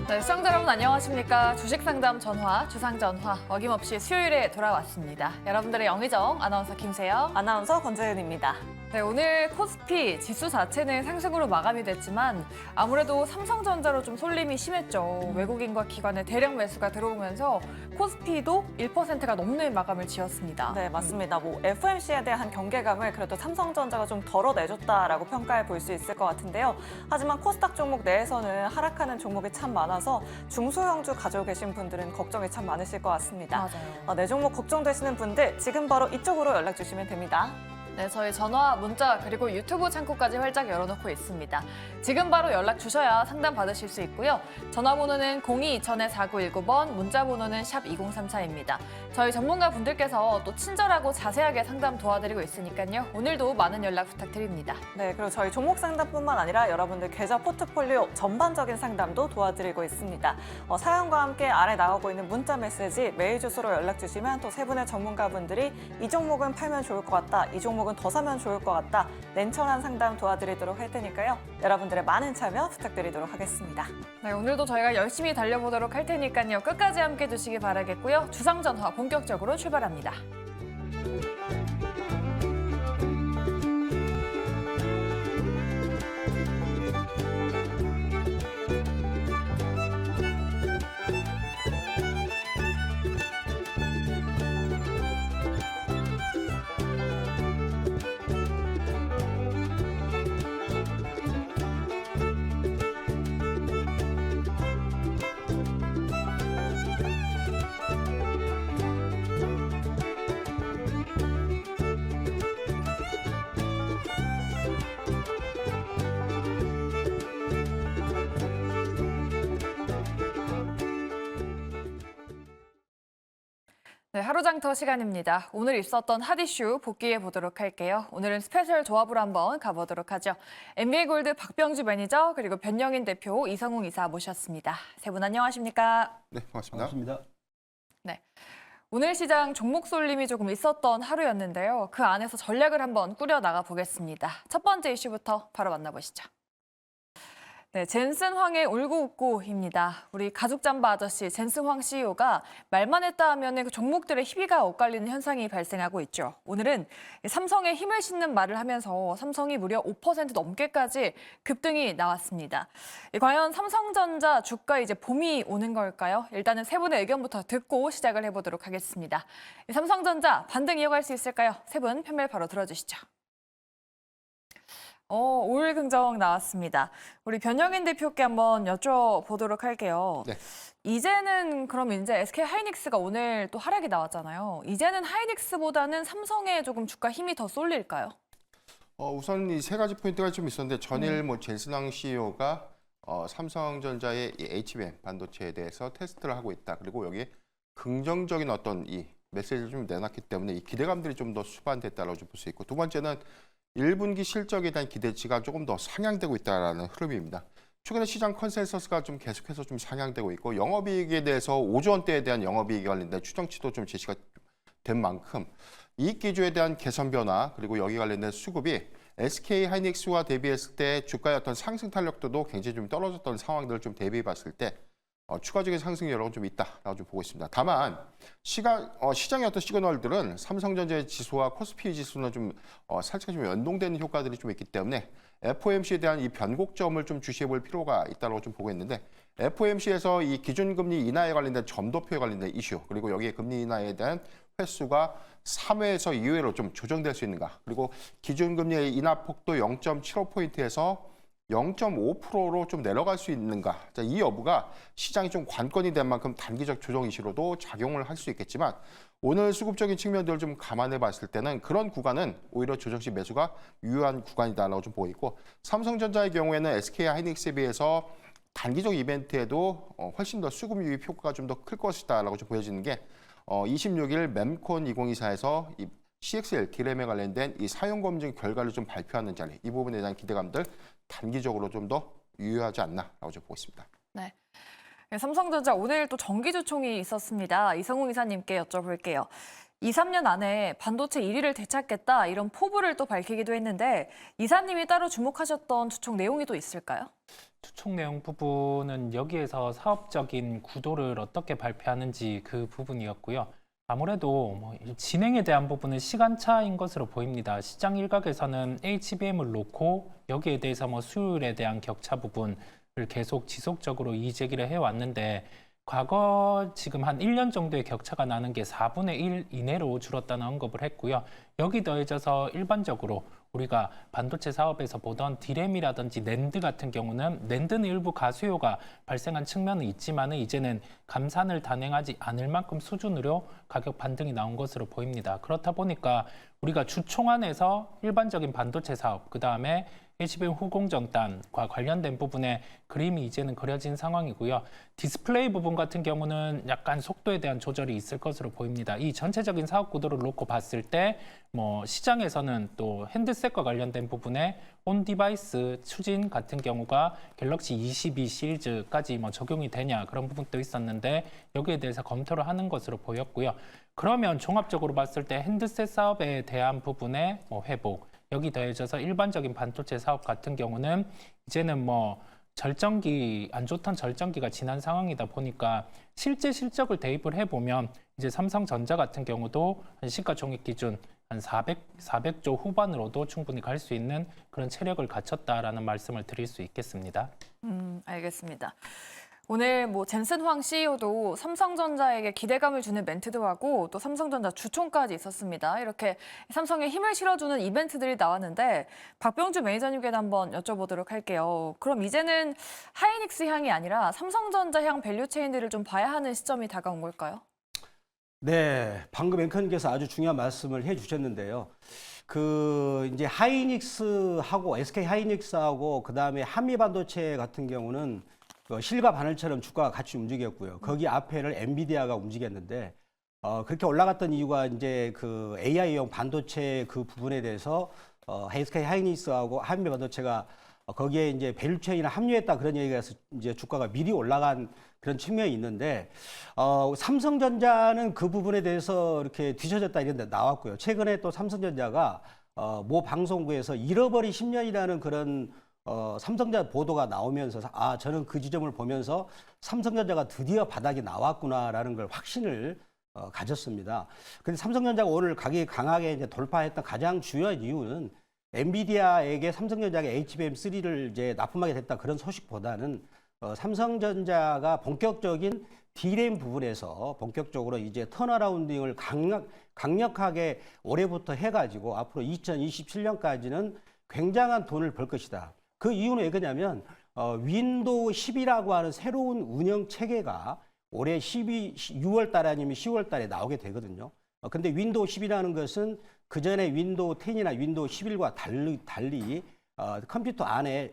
네, 시청자 여러분 안녕하십니까. 주식상담 전화, 주상전화 어김없이 수요일에 돌아왔습니다. 여러분들의 영의정 아나운서 김세영, 아나운서 권재은입니다. 네, 오늘 코스피 지수 자체는 상승으로 마감이 됐지만 아무래도 삼성전자로 좀 쏠림이 심했죠. 외국인과 기관의 대량 매수가 들어오면서 코스피도 1%가 넘는 마감을 지었습니다. 네, 맞습니다. FOMC에 대한 경계감을 그래도 삼성전자가 좀 덜어내줬다라고 평가해 볼 수 있을 것 같은데요. 하지만 코스닥 종목 내에서는 하락하는 종목이 참 많아서 중소형주 가지고 계신 분들은 걱정이 참 많으실 것 같습니다. 맞아요. 내 종목 걱정되시는 분들 지금 바로 이쪽으로 연락 주시면 됩니다. 네, 저희 전화, 문자, 그리고 유튜브 창구까지 활짝 열어놓고 있습니다. 지금 바로 연락 주셔야 상담 받으실 수 있고요. 전화번호는 02-2000-4919번, 문자번호는 샵 2034입니다. 저희 전문가 분들께서 또 친절하고 자세하게 상담 도와드리고 있으니까요. 오늘도 많은 연락 부탁드립니다. 네, 그리고 저희 종목 상담뿐만 아니라 여러분들 계좌 포트폴리오 전반적인 상담도 도와드리고 있습니다. 사연과 함께 아래 나오고 있는 문자 메시지, 메일 주소로 연락 주시면 또 세 분의 전문가분들이 이 종목은 팔면 좋을 것 같다, 이 종목은 더 사면 좋을 것 같다, 냉철한 상담 도와드리도록 할 테니까요. 여러분들의 많은 참여 부탁드리도록 하겠습니다. 네, 오늘도 저희가 열심히 달려보도록 할 테니까요. 끝까지 함께 해주시기 바라겠고요. 주상전화 본격적으로 출발합니다. 네, 하루장터 시간입니다. 오늘 있었던 핫 이슈 복귀해 보도록 할게요. 오늘은 스페셜 조합으로 한번 가보도록 하죠. NBA골드 박병주 매니저 그리고 변영인 대표 이성웅 이사 모셨습니다. 세 분 안녕하십니까? 네, 반갑습니다. 네, 오늘 시장 종목 쏠림이 조금 있었던 하루였는데요. 그 안에서 전략을 한번 꾸려 나가 보겠습니다. 첫 번째 이슈부터 바로 만나보시죠. 네, 젠슨 황의 울고 웃고입니다. 우리 가죽 잠바 아저씨 젠슨 황 CEO가 말만 했다 하면 그 종목들의 희비가 엇갈리는 현상이 발생하고 있죠. 오늘은 삼성에 힘을 싣는 말을 하면서 삼성이 무려 5% 넘게까지 급등이 나왔습니다. 과연 삼성전자 주가 이제 봄이 오는 걸까요? 일단은 세 분의 의견부터 듣고 시작을 해보도록 하겠습니다. 삼성전자 반등 이어갈 수 있을까요? 세 분 편별 바로 들어주시죠. 올 긍정 나왔습니다. 우리 변영인 대표께 한번 여쭤보도록 할게요. 네. 이제는 그럼 이제 SK 하이닉스가 오늘 또 하락이 나왔잖아요. 이제는 하이닉스보다는 삼성에 조금 주가 힘이 더 쏠릴까요? 우선 이 세 가지 포인트가 좀 있었는데 전일 젠슨왕 CEO가 삼성전자의 이 HBM 반도체에 대해서 테스트를 하고 있다. 그리고 여기에 긍정적인 어떤 이 메시지를 좀 내놨기 때문에 이 기대감들이 좀 더 수반됐다라고 볼 수 있고, 두 번째는 1분기 실적에 대한 기대치가 조금 더 상향되고 있다는 흐름입니다. 최근에 시장 컨센서스가 좀 계속해서 좀 상향되고 있고, 영업이익에 대해서 5조 원대에 대한 영업이익에 관련된 추정치도 좀 제시가 된 만큼 이익 기조에 대한 개선 변화, 그리고 여기 관련된 수급이 SK 하이닉스와 대비했을 때 주가의 어떤 상승 탄력도도 굉장히 좀 떨어졌던 상황들을 좀 대비해 봤을 때 추가적인 상승 여력은 좀 있다라고 좀 보고 있습니다. 다만 시장의 어떤 시그널들은 삼성전자의 지수와 코스피 지수는 좀 살짝 좀 연동되는 효과들이 좀 있기 때문에 FOMC에 대한 이 변곡점을 좀 주시해 볼 필요가 있다고 좀 보고 있는데, FOMC에서 이 기준금리 인하에 관련된 점도표에 관련된 이슈, 그리고 여기에 금리 인하에 대한 횟수가 3회에서 2회로 좀 조정될 수 있는가, 그리고 기준금리의 인하 폭도 0.75포인트에서 0.5%로 좀 내려갈 수 있는가, 이 여부가 시장이 좀 관건이 된 만큼 단기적 조정 이슈로도 작용을 할 수 있겠지만, 오늘 수급적인 측면들을 좀 감안해 봤을 때는 그런 구간은 오히려 조정 시 매수가 유효한 구간이다라고 좀 보고 있고, 삼성전자의 경우에는 SK 하이닉스에 비해서 단기적 이벤트에도 훨씬 더 수급 유입 효과가 좀 더 클 것이다라고 좀 보여지는 게 26일 mem콘 2024에서 이 CXL 디램에 관련된 이 사용 검증 결과를 좀 발표하는 자리, 이 부분에 대한 기대감들 단기적으로 좀 더 유효하지 않나라고 좀 보고 있습니다. 네. 삼성전자 오늘 또 정기주총이 있었습니다. 이성웅 이사님께 여쭤볼게요. 2, 3년 안에 반도체 1위를 되찾겠다 이런 포부를 또 밝히기도 했는데 이사님이 따로 주목하셨던 추천 내용이 또 있을까요? 추측 내용 부분은 여기에서 사업적인 구도를 어떻게 발표하는지 그 부분이었고요. 아무래도 진행에 대한 부분은 시간차인 것으로 보입니다. 시장 일각에서는 HBM을 놓고 여기에 대해서 수요일에 대한 격차 부분을 계속 지속적으로 이의제기를 해왔는데 과거 지금 한 1년 정도의 격차가 나는 게 4분의 1 이내로 줄었다는 언급을 했고요. 여기 더해져서 일반적으로 우리가 반도체 사업에서 보던 디램이라든지 낸드 같은 경우는 낸드는 일부 가수요가 발생한 측면은 있지만 이제는 감산을 단행하지 않을 만큼 수준으로 가격 반등이 나온 것으로 보입니다. 그렇다 보니까 우리가 주총안에서 일반적인 반도체 사업, 그다음에 HBM 후공정단과 관련된 부분에 그림이 이제는 그려진 상황이고요. 디스플레이 부분 같은 경우는 약간 속도에 대한 조절이 있을 것으로 보입니다. 이 전체적인 사업 구도를 놓고 봤을 때 시장에서는 또 핸드셋과 관련된 부분에 온 디바이스 추진 같은 경우가 갤럭시 22 시리즈까지 적용이 되냐 그런 부분도 있었는데 여기에 대해서 검토를 하는 것으로 보였고요. 그러면 종합적으로 봤을 때 핸드셋 사업에 대한 부분의 회복, 여기 더해져서 일반적인 반도체 사업 같은 경우는 이제는 절정기, 안 좋던 절정기가 지난 상황이다 보니까 실제 실적을 대입을 해보면 이제 삼성전자 같은 경우도 한 시가총액 기준 한 400조 후반으로도 충분히 갈 수 있는 그런 체력을 갖췄다라는 말씀을 드릴 수 있겠습니다. 알겠습니다. 오늘 젠슨 황 CEO도 삼성전자에게 기대감을 주는 멘트도 하고 또 삼성전자 주총까지 있었습니다. 이렇게 삼성에 힘을 실어주는 이벤트들이 나왔는데 박병주 매니저님께도 한번 여쭤보도록 할게요. 그럼 이제는 하이닉스 향이 아니라 삼성전자 향 밸류체인들을 좀 봐야 하는 시점이 다가온 걸까요? 네, 방금 앵커님께서 아주 중요한 말씀을 해주셨는데요. 이제 하이닉스하고 SK 하이닉스하고 그다음에 한미반도체 같은 경우는 실과 바늘처럼 주가가 같이 움직였고요. 거기 앞에를 엔비디아가 움직였는데 그렇게 올라갔던 이유가 이제 AI용 반도체 그 부분에 대해서 SK 하이닉스하고 한미반도체가 거기에 이제 밸류체인에 합류했다 그런 얘기가 있어서 이제 주가가 미리 올라간 그런 측면이 있는데 삼성전자는 그 부분에 대해서 이렇게 뒤처졌다 이런 데 나왔고요. 최근에 또 삼성전자가 모 방송국에서 잃어버린 10년이라는 그런 삼성전자 보도가 나오면서 저는 그 지점을 보면서 삼성전자가 드디어 바닥이 나왔구나라는 걸 확신을 가졌습니다. 근데 삼성전자가 오늘 가격이 강하게 이제 돌파했던 가장 중요한 이유는 엔비디아에게 삼성전자가 HBM3를 이제 납품하게 됐다 그런 소식보다는 삼성전자가 본격적인 D램 부분에서 본격적으로 이제 턴어라운딩을 강력하게 올해부터 해가지고 앞으로 2027년까지는 굉장한 돈을 벌 것이다. 그 이유는 왜 그러냐면 윈도우 10이라고 하는 새로운 운영 체계가 올해 6월 달에 아니면 10월 달에 나오게 되거든요. 근데 윈도우 10이라는 것은 그 전에 윈도우 10이나 윈도우 11과 달리 컴퓨터 안에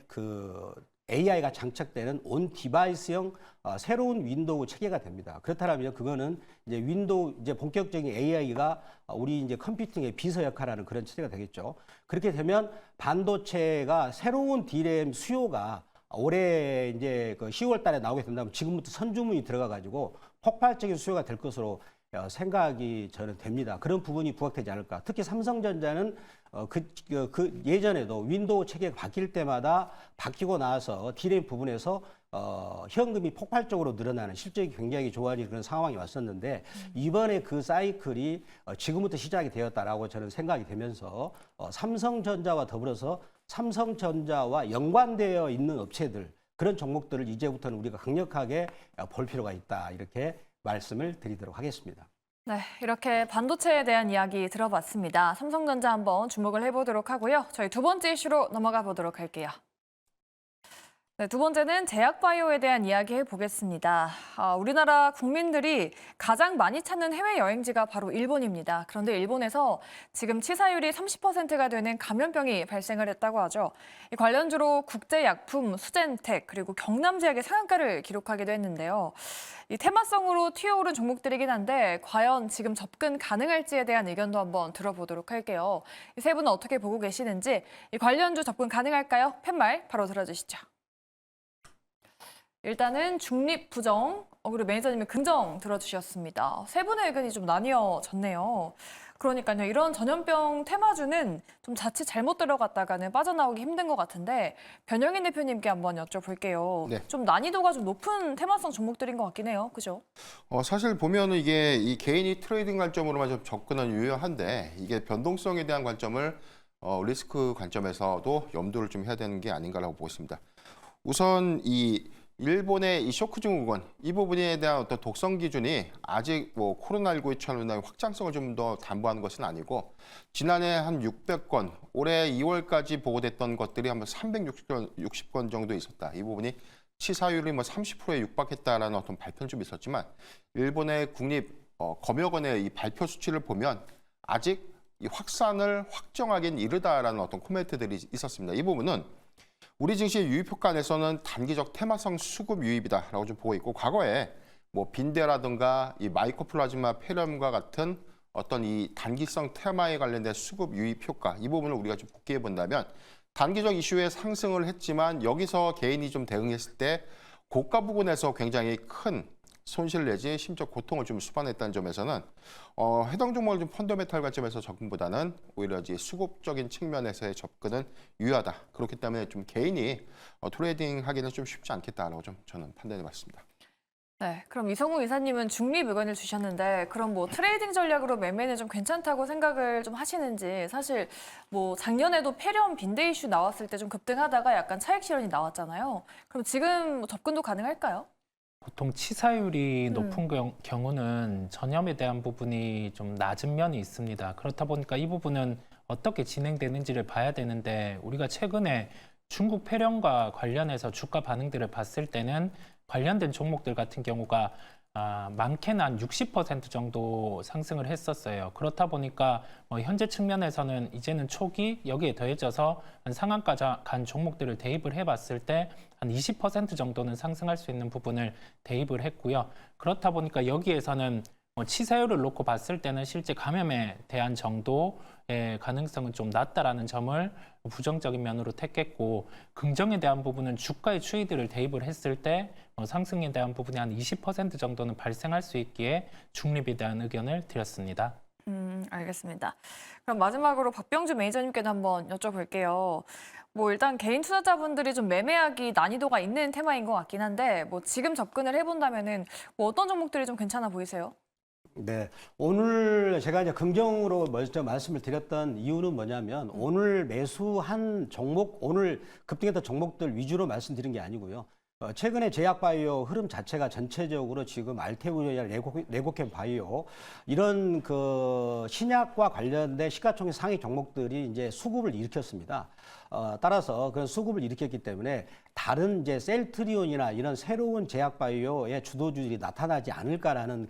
AI가 장착되는 온 디바이스형 새로운 윈도우 체계가 됩니다. 그렇다면 그거는 이제 본격적인 AI가 우리 이제 컴퓨팅의 비서 역할하는 그런 체제가 되겠죠. 그렇게 되면 반도체가 새로운 D램 수요가 올해 이제 10월 달에 나오게 된다면 지금부터 선주문이 들어가 가지고 폭발적인 수요가 될 것으로 생각이 저는 됩니다. 그런 부분이 부각되지 않을까. 특히 삼성전자는 예전에도 윈도우 체계가 바뀔 때마다 바뀌고 나서 D램 부분에서 현금이 폭발적으로 늘어나는 실적이 굉장히 좋아지는 그런 상황이 왔었는데 이번에 그 사이클이 지금부터 시작이 되었다라고 저는 생각이 되면서 삼성전자와 더불어서 삼성전자와 연관되어 있는 업체들 그런 종목들을 이제부터는 우리가 강력하게 볼 필요가 있다 이렇게 말씀을 드리도록 하겠습니다. 네, 이렇게 반도체에 대한 이야기 들어봤습니다. 삼성전자 한번 주목을 해보도록 하고요. 저희 두 번째 이슈로 넘어가 보도록 할게요. 네, 두 번째는 제약바이오에 대한 이야기 해보겠습니다. 우리나라 국민들이 가장 많이 찾는 해외여행지가 바로 일본입니다. 그런데 일본에서 지금 치사율이 30%가 되는 감염병이 발생을 했다고 하죠. 이 관련주로 국제약품, 수젠텍, 그리고 경남제약의 상한가를 기록하기도 했는데요. 이 테마성으로 튀어오른 종목들이긴 한데 과연 지금 접근 가능할지에 대한 의견도 한번 들어보도록 할게요. 이 세 분은 어떻게 보고 계시는지, 이 관련주 접근 가능할까요? 팻말 바로 들어주시죠. 일단은 중립 부정, 그리고 매니저님이 긍정 들어주셨습니다. 세 분의 의견이 좀 나뉘어졌네요. 그러니까요, 이런 전염병 테마주는 좀 자칫 잘못 들어갔다가는 빠져나오기 힘든 것 같은데 변영인 대표님께 한번 여쭤볼게요. 네. 좀 난이도가 좀 높은 테마성 종목들인 것 같긴 해요. 그죠? 사실 보면은 이게 이 개인이 트레이딩 관점으로만 좀 접근은 유효한데 이게 변동성에 대한 관점을 리스크 관점에서도 염두를 좀 해야 되는 게 아닌가라고 보고 있습니다. 우선 이 일본의 이 쇼크 증후군 이 부분에 대한 어떤 독성 기준이 아직 뭐 코로나19처럼 확장성을 좀 더 담보하는 것은 아니고 지난해 한 600건, 올해 2월까지 보고됐던 것들이 한 360건 정도 있었다. 이 부분이 치사율이 뭐 30%에 육박했다라는 어떤 발표는 좀 있었지만 일본의 국립 검역원의 이 발표 수치를 보면 아직 이 확산을 확정하기는 이르다라는 어떤 코멘트들이 있었습니다. 이 부분은 우리 증시의 유입 효과 안에서는 단기적 테마성 수급 유입이다라고 좀 보고 있고 과거에 뭐 빈대라든가 이 마이코플라즈마 폐렴과 같은 어떤 이 단기성 테마에 관련된 수급 유입 효과 이 부분을 우리가 좀 복귀해 본다면 단기적 이슈에 상승을 했지만 여기서 개인이 좀 대응했을 때 고가 부근에서 굉장히 큰 손실 내지 심적 고통을 좀 수반했다는 점에서는 해당 종목을 좀 펀더멘탈 관점에서 접근보다는 오히려 이제 수급적인 측면에서의 접근은 유효하다. 그렇기 때문에 좀 개인이 트레이딩하기는 좀 쉽지 않겠다라고 좀 저는 판단해봤습니다. 네, 그럼 이성우 이사님은 중립 의견을 주셨는데 그럼 뭐 트레이딩 전략으로 매매는 좀 괜찮다고 생각을 좀 하시는지 사실 뭐 작년에도 폐렴 빈대 이슈 나왔을 때 좀 급등하다가 약간 차익 실현이 나왔잖아요. 그럼 지금 뭐 접근도 가능할까요? 보통 치사율이 높은 경우는 전염에 대한 부분이 좀 낮은 면이 있습니다. 그렇다 보니까 이 부분은 어떻게 진행되는지를 봐야 되는데 우리가 최근에 중국 폐렴과 관련해서 주가 반응들을 봤을 때는 관련된 종목들 같은 경우가 많게는 한 60% 정도 상승을 했었어요. 그렇다 보니까 현재 측면에서는 이제는 초기 여기에 더해져서 한 상한가 간 종목들을 대입을 해봤을 때 한 20% 정도는 상승할 수 있는 부분을 대입을 했고요. 그렇다 보니까 여기에서는 치사율을 놓고 봤을 때는 실제 감염에 대한 정도의 가능성은 좀 낮다라는 점을 부정적인 면으로 택했고 긍정에 대한 부분은 주가의 추이들을 대입을 했을 때 상승에 대한 부분이 한 20% 정도는 발생할 수 있기에 중립에 대한 의견을 드렸습니다. 알겠습니다. 그럼 마지막으로 박병주 매니저님께도 한번 여쭤볼게요. 뭐 일단 개인 투자자분들이 좀 매매하기 난이도가 있는 테마인 것 같긴 한데 뭐 지금 접근을 해본다면은 뭐 어떤 종목들이 좀 괜찮아 보이세요? 네, 오늘 제가 이제 긍정으로 먼저 말씀을 드렸던 이유는 뭐냐면 오늘 매수한 종목, 오늘 급등했던 종목들 위주로 말씀드린 게 아니고요. 최근에 제약바이오 흐름 자체가 전체적으로 지금 알테오야, 레고캠 바이오 이런 그 신약과 관련된 시가총액 상위 종목들이 이제 수급을 일으켰습니다. 따라서 그런 수급을 일으켰기 때문에 다른 이제 셀트리온이나 이런 새로운 제약바이오의 주도주들이 나타나지 않을까라는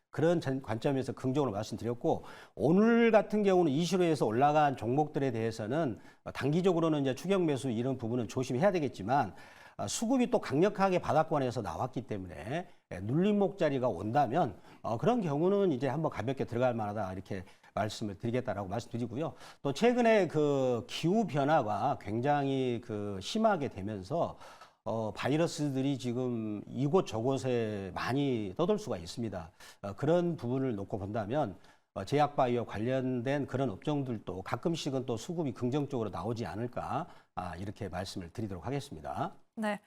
그런 관점에서 긍정으로 말씀드렸고 오늘 같은 경우는 이슈로 해서 올라간 종목들에 대해서는 단기적으로는 이제 추격 매수 이런 부분은 조심해야 되겠지만 수급이 또 강력하게 바닥권에서 나왔기 때문에 눌림목 자리가 온다면 그런 경우는 이제 한번 가볍게 들어갈 만하다 이렇게 말씀을 드리겠다라고 말씀드리고요. 또 최근에 그 기후 변화가 굉장히 그 심하게 되면서 바이러스들이 지금 이곳 저곳에 많이 떠돌 수가 있습니다. 그런 부분을 놓고 본다면 제약바이오 관련된 그런 업종들도 가끔씩은 또 수급이 긍정적으로 나오지 않을까 이렇게 말씀을 드리도록 하겠습니다. 네.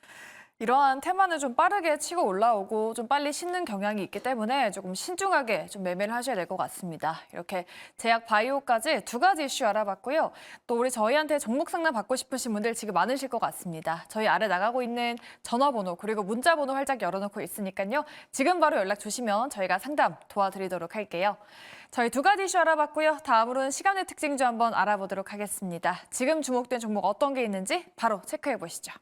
이러한 테마는 좀 빠르게 치고 올라오고 좀 빨리 식는 경향이 있기 때문에 조금 신중하게 좀 매매를 하셔야 될 것 같습니다. 이렇게 제약 바이오까지 두 가지 이슈 알아봤고요. 또 우리 저희한테 종목 상담 받고 싶으신 분들 지금 많으실 것 같습니다. 저희 아래 나가고 있는 전화번호 그리고 문자번호 활짝 열어놓고 있으니까요. 지금 바로 연락 주시면 저희가 상담 도와드리도록 할게요. 저희 두 가지 이슈 알아봤고요. 다음으로는 시간의 특징주 한번 알아보도록 하겠습니다. 지금 주목된 종목 어떤 게 있는지 바로 체크해 보시죠.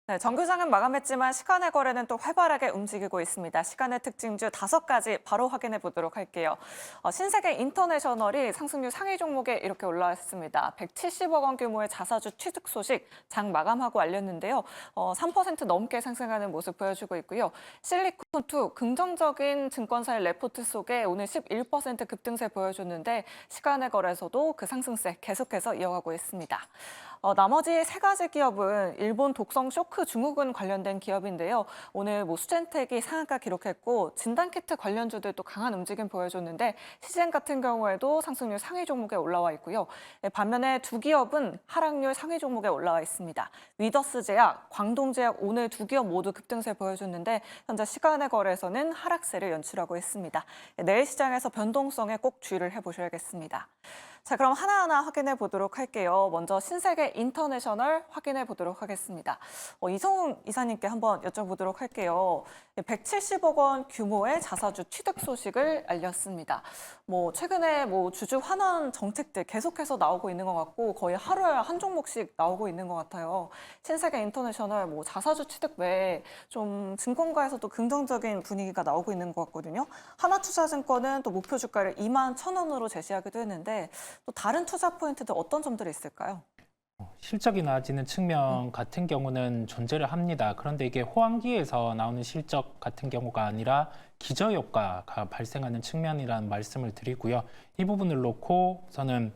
네, 정규장은 마감했지만 시간의 거래는 또 활발하게 움직이고 있습니다. 시간의 특징주 5가지 바로 확인해 보도록 할게요. 신세계 인터내셔널이 상승률 상위 종목에 이렇게 올라왔습니다. 170억 원 규모의 자사주 취득 소식 장 마감하고 알렸는데요. 3% 넘게 상승하는 모습 보여주고 있고요. 실리콘2 긍정적인 증권사의 레포트 속에 오늘 11% 급등세 보여줬는데 시간의 거래에서도 그 상승세 계속해서 이어가고 있습니다. 나머지 세 가지 기업은 일본 독성 쇼크 증후군 관련된 기업인데요. 오늘 수젠텍이 상한가 기록했고 진단키트 관련주들도 강한 움직임 보여줬는데 시젠 같은 경우에도 상승률 상위 종목에 올라와 있고요. 반면에 두 기업은 하락률 상위 종목에 올라와 있습니다. 위더스제약, 광동제약 오늘 두 기업 모두 급등세 보여줬는데 현재 시간의 거래에서는 하락세를 연출하고 있습니다. 내일 시장에서 변동성에 꼭 주의를 해보셔야겠습니다. 자, 그럼 하나하나 확인해 보도록 할게요. 먼저 신세계 인터내셔널 확인해 보도록 하겠습니다. 이성훈 이사님께 한번 여쭤보도록 할게요. 170억 원 규모의 자사주 취득 소식을 알렸습니다. 최근에 주주 환원 정책들 계속해서 나오고 있는 것 같고 거의 하루에 한 종목씩 나오고 있는 것 같아요. 신세계 인터내셔널 자사주 취득 외에 좀 증권가에서도 긍정적인 분위기가 나오고 있는 것 같거든요. 하나투자증권은 또 목표 주가를 21,000원으로 제시하기도 했는데 또 다른 투자 포인트들 어떤 점들이 있을까요? 실적이 나아지는 측면 같은 경우는 존재를 합니다. 그런데 이게 호황기에서 나오는 실적 같은 경우가 아니라 기저효과가 발생하는 측면이라는 말씀을 드리고요. 이 부분을 놓고 저는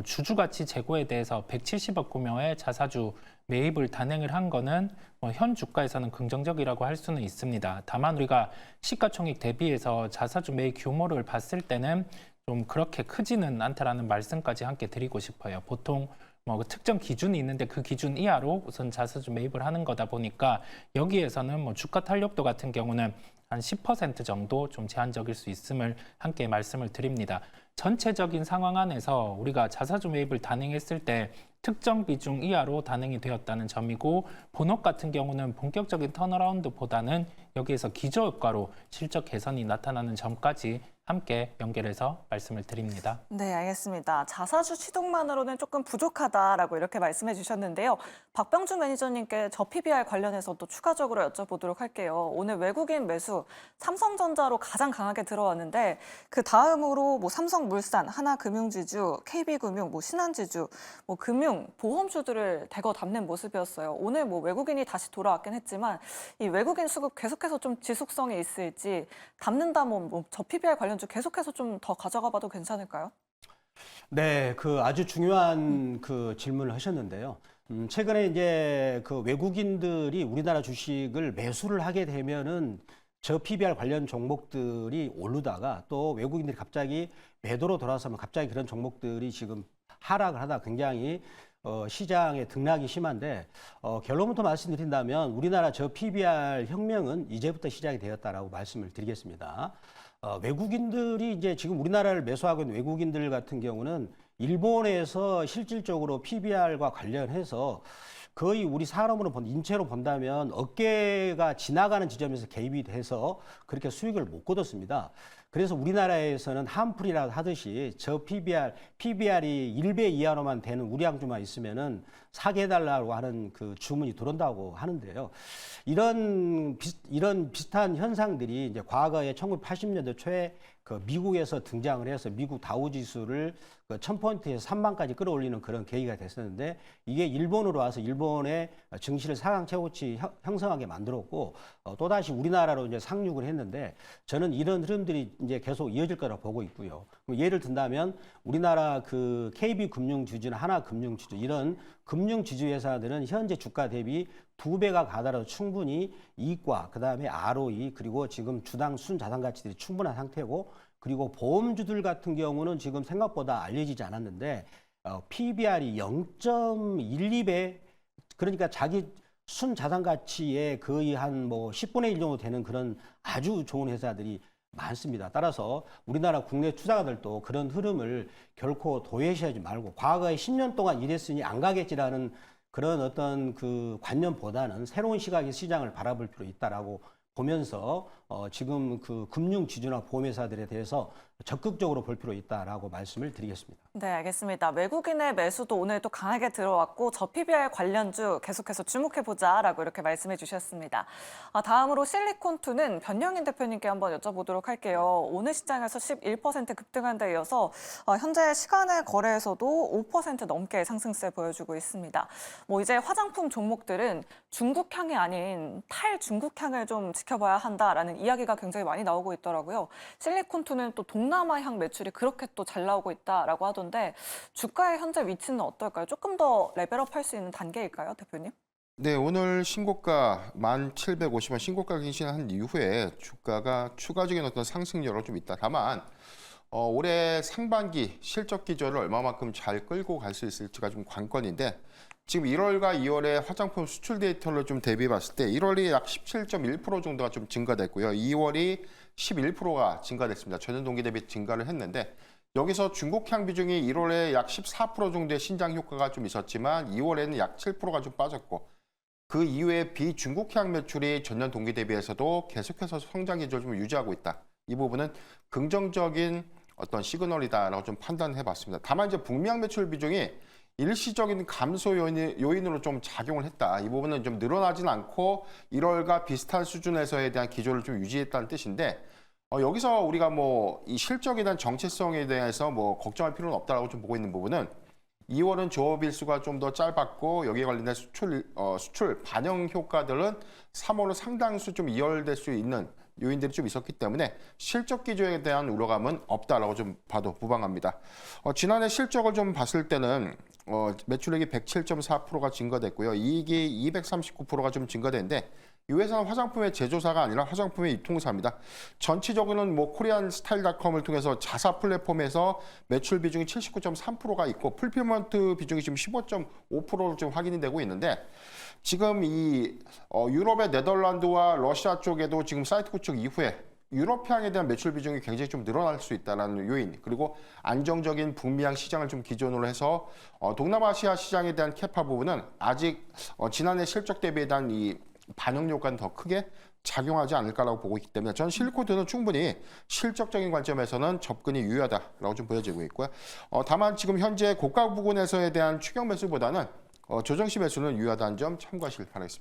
주주가치 재고에 대해서 170억 규모의 자사주 매입을 단행을 한 거는 현 주가에서는 긍정적이라고 할 수는 있습니다. 다만 우리가 시가총액 대비해서 자사주 매입 규모를 봤을 때는 좀 그렇게 크지는 않다라는 말씀까지 함께 드리고 싶어요. 보통 그 특정 기준이 있는데 그 기준 이하로 우선 자사주 매입을 하는 거다 보니까 여기에서는 주가 탄력도 같은 경우는 한 10% 정도 좀 제한적일 수 있음을 함께 말씀을 드립니다. 전체적인 상황 안에서 우리가 자사주 매입을 단행했을 때 특정 비중 이하로 단행이 되었다는 점이고 본업 같은 경우는 본격적인 턴어라운드보다는 여기에서 기저효과로 실적 개선이 나타나는 점까지 함께 연결해서 말씀을 드립니다. 네, 알겠습니다. 자사주 취득만으로는 조금 부족하다라고 이렇게 말씀해 주셨는데요. 박병준 매니저님께 저 PBR 관련해서 또 추가적으로 여쭤보도록 할게요. 오늘 외국인 매수 삼성전자로 가장 강하게 들어왔는데 그 다음으로 삼성물산, 하나금융지주, KB금융, 신한지주, 금융, 보험주들을 대거 담는 모습이었어요. 오늘 외국인이 다시 돌아왔긴 했지만 이 외국인 수급 계속해서 좀 지속성이 있을지 담는다 저 PBR 관련주 계속해서 좀 더 가져가 봐도 괜찮을까요? 네, 아주 중요한 질문을 하셨는데요. 최근에 이제 외국인들이 우리나라 주식을 매수를 하게 되면은 저 PBR 관련 종목들이 오르다가 또 외국인들이 갑자기 매도로 돌아서면 갑자기 그런 종목들이 지금 하락을 하다 굉장히 시장의 등락이 심한데 결론부터 말씀드린다면 우리나라 저 PBR 혁명은 이제부터 시작이 되었다라고 말씀을 드리겠습니다. 외국인들이 이제 지금 우리나라를 매수하고 있는 외국인들 같은 경우는 일본에서 실질적으로 PBR과 관련해서 거의 우리 사람으로 인체로 본다면 어깨가 지나가는 지점에서 개입이 돼서 그렇게 수익을 못 거뒀습니다. 그래서 우리나라에서는 한풀이라 하듯이 저 PBR이 1배 이하로만 되는 우량주만 있으면은 사게 해달라고 하는 주문이 들어온다고 하는데요. 이런 비슷한 현상들이 이제 과거에 1980년대 초에 미국에서 등장을 해서 미국 다우지수를 1000포인트에서 3만까지 끌어올리는 그런 계기가 됐었는데 이게 일본으로 와서 일본의 증시를 사강 최고치 형성하게 만들었고 또다시 우리나라로 이제 상륙을 했는데 저는 이런 흐름들이 이제 계속 이어질 거라고 보고 있고요. 예를 든다면 우리나라 KB금융지주나 하나금융지주 이런 금융지주 회사들은 현재 주가 대비 2배가 가더라도 충분히 이익과 그다음에 ROE 그리고 지금 주당 순자산가치들이 충분한 상태고 그리고 보험주들 같은 경우는 지금 생각보다 알려지지 않았는데 PBR이 0.12배 그러니까 자기 순자산가치의 거의 한 10분의 1 정도 되는 그런 아주 좋은 회사들이 많습니다. 따라서 우리나라 국내 투자가들도 그런 흐름을 결코 도외시하지 말고 과거에 10년 동안 이랬으니 안 가겠지라는 그런 어떤 관념보다는 새로운 시각의 시장을 바라볼 필요 있다라고 보면서 지금 금융 지주나 보험회사들에 대해서 적극적으로 볼 필요 있다라고 말씀을 드리겠습니다. 네, 알겠습니다. 외국인의 매수도 오늘 또 강하게 들어왔고 저 PBR 관련주 계속해서 주목해보자라고 이렇게 말씀해 주셨습니다. 다음으로 실리콘투는 변영인 대표님께 한번 여쭤보도록 할게요. 오늘 시장에서 11% 급등한 데 이어서 현재 시간의 거래에서도 5% 넘게 상승세 보여주고 있습니다. 이제 화장품 종목들은 중국향이 아닌 탈중국향을 좀 지켜봐야 한다라는 이야기가 굉장히 많이 나오고 있더라고요. 실리콘2는 또 동남아향 매출이 그렇게 또 잘 나오고 있다라고 하던데 주가의 현재 위치는 어떨까요? 조금 더 레벨업할 수 있는 단계일까요, 대표님? 네, 오늘 신고가 1,750원 신고가 갱신한 이후에 주가가 추가적인 어떤 상승률이 좀 있다. 다만 올해 상반기 실적 기조를 얼마만큼 잘 끌고 갈 수 있을지가 좀 관건인데 지금 1월과 2월의 화장품 수출 데이터를 좀 대비해 봤을 때 1월이 약 17.1% 정도가 좀 증가됐고요. 2월이 11%가 증가됐습니다. 전년 동기 대비 증가를 했는데 여기서 중국향 비중이 1월에 약 14% 정도의 신장 효과가 좀 있었지만 2월에는 약 7%가 좀 빠졌고 그 이후에 비중국향 매출이 전년 동기 대비해서도 계속해서 성장 기조를 좀 유지하고 있다. 이 부분은 긍정적인 어떤 시그널이다라고 좀 판단해 봤습니다. 다만 이제 북미향 매출 비중이 일시적인 감소 요인으로 좀 작용을 했다. 이 부분은 좀 늘어나진 않고 1월과 비슷한 수준에서에 대한 기조를 좀 유지했다는 뜻인데 여기서 우리가 뭐 이 실적에 대한 정체성에 대해서 뭐 걱정할 필요는 없다라고 좀 보고 있는 부분은 2월은 조업 일수가 좀 더 짧았고 여기에 관련된 수출 반영 효과들은 3월은 상당수 좀 이월될 수 있는 요인들이 좀 있었기 때문에 실적 기조에 대한 우려감은 없다라고 좀 봐도 무방합니다. 지난해 실적을 좀 봤을 때는 매출액이 107.4%가 증가됐고요. 이익이 239%가 좀 증가됐는데 이 회사는 화장품의 제조사가 아니라 화장품의 유통사입니다. 전체적으로는 뭐 코리안 스타일닷컴을 통해서 자사 플랫폼에서 매출 비중이 79.3%가 있고 풀필먼트 비중이 지금 15.5%로 좀 확인이 되고 있는데 지금 이 유럽의 네덜란드와 러시아 쪽에도 지금 사이트 구축 이후에 유럽향에 대한 매출 비중이 굉장히 좀 늘어날 수 있다는 요인 그리고 안정적인 북미향 시장을 좀 기존으로 해서 동남아시아 시장에 대한 캐파 부분은 아직 지난해 실적 대비에 대한 이 반영 효과는 더 크게 작용하지 않을까라고 보고 있기 때문에 전 실리콘2는 충분히 실적적인 관점에서는 접근이 유효하다라고 좀 보여지고 있고요. 다만 지금 현재 고가 부근에서에 대한 추격 매수보다는 조정시 매수는 유효하다는 점 참고하시길 바라겠습니다.